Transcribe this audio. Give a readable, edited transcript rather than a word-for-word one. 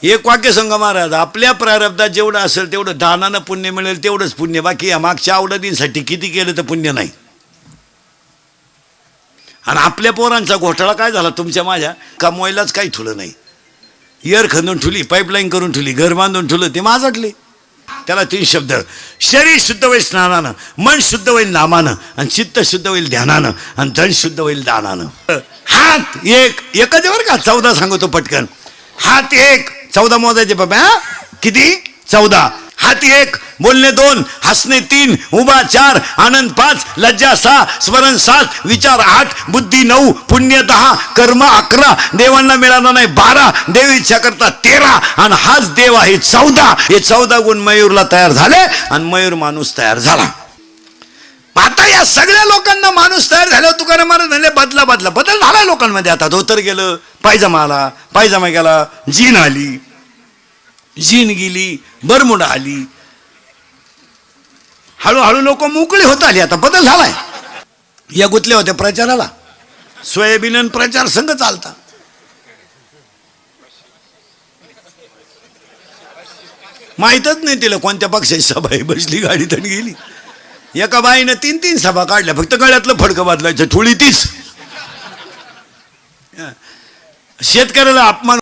एक वाक्य सांगा महाराज, आपल्या प्रारब्धात जेवढं असेल तेवढं दानानं पुण्य मिळेल, तेवढंच पुण्य. बाकी या मागच्या आवडतींसाठी किती केलं तर पुण्य नाही. आणि आपल्या पोरांचा घोटाळा काय झाला तुमच्या माझ्या, कमवायलाच काही ठुलं नाही. इयर खंदून ठुली, पाईपलाईन करून ठुली, घर बांधून ठुलं, ते माझाटले. त्याला 3 शब्द: शरीर शुद्ध होईल स्नानानं, मन शुद्ध होईल नामानं, आणि चित्त शुद्ध होईल ध्यानानं, आणि धन शुद्ध होईल दानानं. हात एक एकच बरं का, 14 सांगतो पटकन. हात एक, 14 मोजायचे बाबा. किती? 14. हात एक, बोलणे 2, हसणे 3, उभा 4, आनंद 5, लज्जा 6, स्मरण 7, विचार 8, बुद्धी 9, पुण्य 10, कर्म 11, देवांना मिळाला नाही 12, देव इच्छा करता 13, आणि हाच देव आहे 14. हे 14 गुण मयूरला तयार झाले, आणि मयूर माणूस तयार झाला. आता या सगळ्या लोकांना माणूस तयार झाल्यावर तुकाराम महाराज म्हणले बदल झाला लोकांमध्ये. आता धोतर गेलं, पायजमा आला, पायजमा गेला, जीन आली, जीन गेली, बरमुडा आली. हळूहळू लोक मोकळी होत आली. आता बदल झालाय. या गुतल्या होत्या प्रचाराला, सोयाबीन प्रचार संघ चालता. माहीतच नाही तिला कोणत्या पक्षाची सभा आहे. बसली गाडीत आणि गेली. एका बाईनं 3 सभा काढल्या, फक्त गळ्यातलं फडकं बदलायचं, ठोळी तीच. शेतकऱ्याला अपमान